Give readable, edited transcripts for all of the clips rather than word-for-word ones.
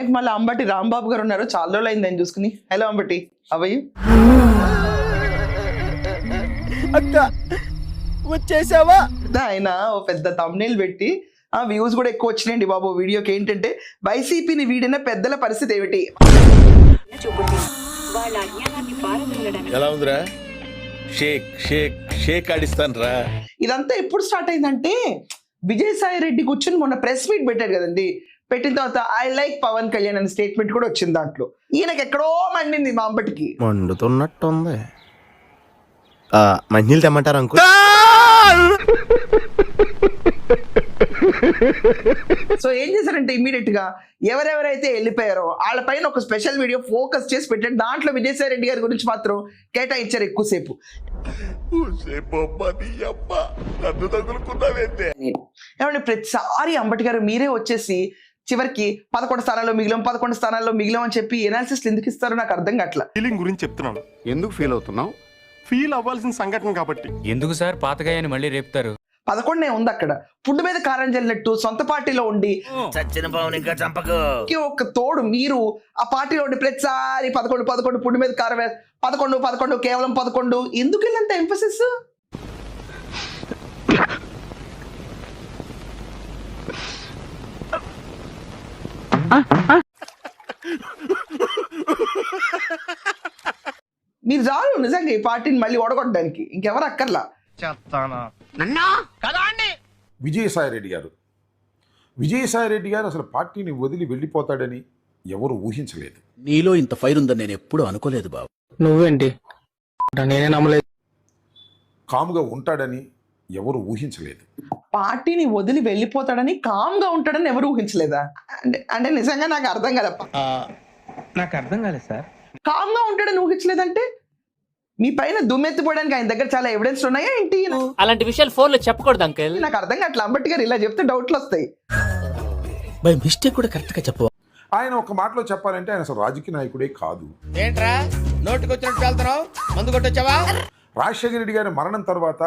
మనకి మళ్ళీ అంబటి రాంబాబు గారు ఉన్నారు, చాలా రోజులు అయింది ఆయన చూసుకుని. హలో అంబటి, అవయ్యూ అక్క వచ్చేసావా? ఆయన ఓ పెద్ద thumbnail పెట్టి ఆ వ్యూస్ కూడా ఎక్కువ వచ్చినాయండి బాబు వీడియోకి. ఏంటంటే వైసీపీని వీడిన పెద్దల పరిస్థితి ఏమిటి. ఎలా ఉందిరా? షేక్ షేక్ షేక్ ఆడిస్తాను రా. ఇదంతా ఎప్పుడు స్టార్ట్ అయిందంటే విజయసాయి రెడ్డి కూర్చొని మొన్న ప్రెస్ మీట్ పెట్టారు కదండి. పెట్టిన తర్వాత ఐ లైక్ పవన్ కళ్యాణ్ అనే స్టేట్మెంట్ కూడా వచ్చింది దాంట్లో. ఈయనకి ఎక్కడో మండింది మా అంబటికి. మండుతున్నట్టుంది. మంచినీళ్ళు తెమ్మంటారు అంకుల్? సో ఏం చేశారంటే ఇమీడియట్ గా ఎవరెవరైతే వెళ్ళిపోయారో వాళ్ళ పైన ఒక స్పెషల్ వీడియో ఫోకస్ చేసి పెట్టారు. దాంట్లో విజయసాయి రెడ్డి గారి గురించి మాత్రం కేటాయించారు ఎక్కువసేపు. ఏమంటే ప్రతిసారి అంబటి గారు మీరే వచ్చేసి చివరికి 11 స్థానాల్లో మిగిలాం 11 స్థానాల్లో మిగిలాం అని చెప్పి ఎనాలిసిస్ ఎందుకు ఇస్తారో నాకు అర్థం కావట్లా. ఫీలింగ్ గురించి చెప్తున్నాను. ఎందుకు ఫీల్ అవుతున్నావు? ఫీల్ అవ్వాల్సిన సంఘటన కాబట్టి. ఎందుకు సార్ పాతగాయని మళ్ళీ రేపుతారు? 11 ఉంది అక్కడ. పుండు మీద కారం చల్లినట్టు సొంత పార్టీలో ఉండి చచ్చిన పవన్ ఇంకా చంపకు. ఒక తోడు మీరు ఆ పార్టీలో ఉండి ప్రతిసారి 11 పుండు మీద కారం 11 కేవలం 11 ఎందుకు వెళ్ళంత ఎంఫసిస్? మీరు చాలు నిజంగా ఈ పార్టీని మళ్ళీ ఓడగొట్టడానికి, ఇంకెవరు అక్కర్లా. విజయసాయి రెడ్డి గారు అసలు పార్టీని వదిలి వెళ్ళిపోతాడని ఎవరు ఊహించలేదు. నీలో ఇంత ఫైర్ ఉందని నేను ఎప్పుడు అనుకోలేదు బాబు. నువ్వేంటి? నేనే నమ్మలేదు. కాముగా ఉంటాడని ఎవరు ఊహించలేదు. పార్టీని వదిలి వెళ్ళిపోతాడని కామ్గా ఉంటాడని ఎవరు ఊహించలేదా? అంటే నిజంగా నాకు అర్థం కదప్ప. నాకు అర్థం కాలేదు సార్. కామ్గా ఉంటాడని ఊహించలేదంటే మీ పైన దుమ్మెత్తిపోవడానికి ఆయన దగ్గర చాలా ఎవిడెన్స్ ఉన్నాయా ఏంటి? అలాంటి విషయాలు ఫోన్ లో చెప్పకూడదు అంకల్. నాకు అర్థం కావట్లేదు. అంబటి గారు ఇలా చెప్తే డౌట్లు వస్తాయి. బై మిస్టేక్ కూడా కరెక్ట్ గా చెప్పు. ఆయన ఒక మాటలో చెప్పాలంటే ఆయన అసలు రాజకీయ నాయకుడే కాదు. ఏంట్రా నోటికొచ్చినట్టు వెళ్తున్నావు? మందు కొట్టొచ్చావా? రాజశేఖర రెడ్డి గారి మరణం తర్వాత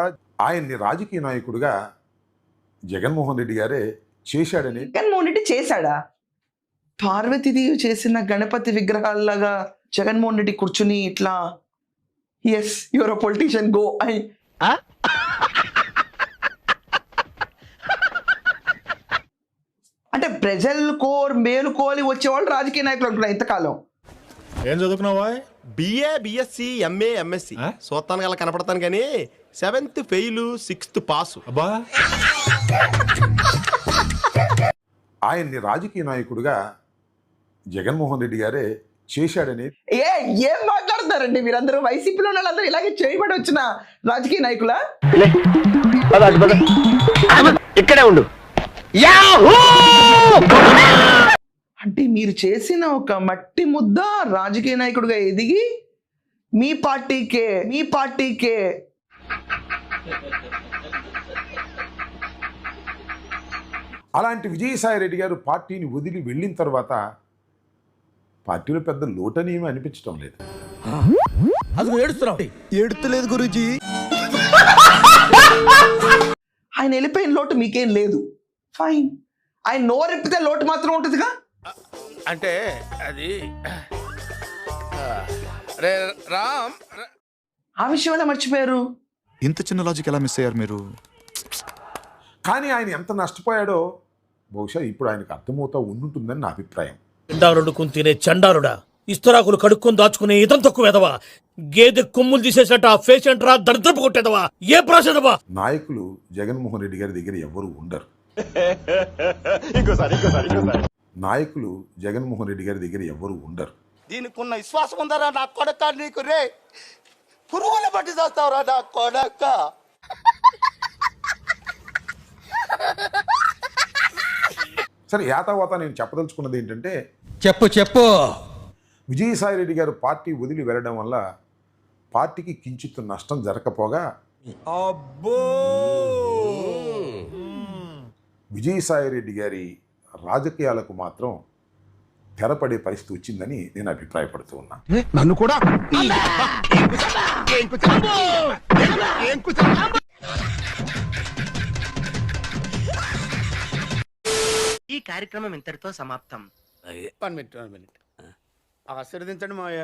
ఆయన్ని రాజకీయ నాయకుడిగా జగన్మోహన్ రెడ్డి గారే చేశాడని. జగన్మోహన్ రెడ్డి చేశాడా? పార్వతీదేవి చేసిన గణపతి విగ్రహాల్లాగా జగన్మోహన్ రెడ్డి కూర్చుని ఇట్లా ఎస్ యువర్ పొలిటీషియన్ గో అని అంటే ప్రజలు మేలుకోలి వచ్చేవాళ్ళు రాజకీయ నాయకులు అంటున్నారు ఇంతకాలం. ఏం చదువుకున్నావా? బిఏ బిఎస్సి ఎంఏ ఎంఎస్సి చూస్తాను అలా కనపడతాను కానీ 7th ఫెయిల్ 6th పాస్. అబ్బా ఆయన్ని రాజకీయ నాయకుడిగా జగన్మోహన్ రెడ్డి గారే చేశాడని. ఏం మాట్లాడుతున్నారండి మీరందరూ? వైసీపీలో వాళ్ళందరూ ఇలాగే చేయబడి వచ్చిన రాజకీయ నాయకులా? ఇక్కడే ఉండు. అంటే మీరు చేసిన ఒక మట్టి ముద్ద రాజకీయ నాయకుడిగా ఎదిగి మీ పార్టీకే అలాంటి విజయసాయి రెడ్డి గారు పార్టీని వదిలి వెళ్ళిన తర్వాత పార్టీలో పెద్ద లోటని ఏమీ అనిపించడం లేదు. అది ఏడుస్తున్నావు? ఏడుతలేదు గురూజీ. ఆయన వెళ్ళిపోయిన లోటు మీకేం లేదు, ఫైన్. ఆయన నోరెప్పితే లోటు మాత్రం ఉంటుందిగా. అంటే అది రామ్ ఆ విషయం ఎలా మర్చిపోయారు? ఇంత చిన్న లాజిక్ ఎలా మిస్ అయ్యారు మీరు? కానీ ఆయన ఎంత నష్టపోయాడో బహుశా ఇప్పుడు ఆయనకు అర్థమవుతా ఉంటుందని నా అభిప్రాయం. చండాలుడుకుని తినే చండాలుడా, ఇస్తరాకులు కడుక్కొని దాచుకునే ఇతం తక్కువ ఎదవా, గేదె కొమ్ములు తీసేసట ఆ పేషెంట్ రా దరిద్రపు కొట్టేదవా, ఏ ప్రాసెదవా. నాయకులు జగన్మోహన్ రెడ్డి గారి దగ్గర ఎవరు ఉండరు. నాయకులు జగన్మోహన్ రెడ్డి గారి దగ్గర ఎవరు ఉండరు. దీనికి ఉన్న విశ్వాసం ఉందరా నా కొడక? నీకు రే పురుగుల బట్టి చేస్తావురా నా కొడక. సరే యాతావాత నేను చెప్పదలుచుకున్నది ఏంటంటే, చెప్పు విజయసాయి రెడ్డి గారు పార్టీ వదిలి వెళ్ళడం వల్ల పార్టీకి కించిత్ నష్టం జరగకపోగా విజయసాయి రెడ్డి గారి రాజకీయాలకు మాత్రం తెరపడే పరిస్థితి వచ్చిందని నేను అభిప్రాయపడుతూ ఉన్నా. నన్ను కూడా ఈ కార్యక్రమం ఇంతటితో సమాప్తం. వన్ మినిట్ ఆశీర్వదించండి మావయ్య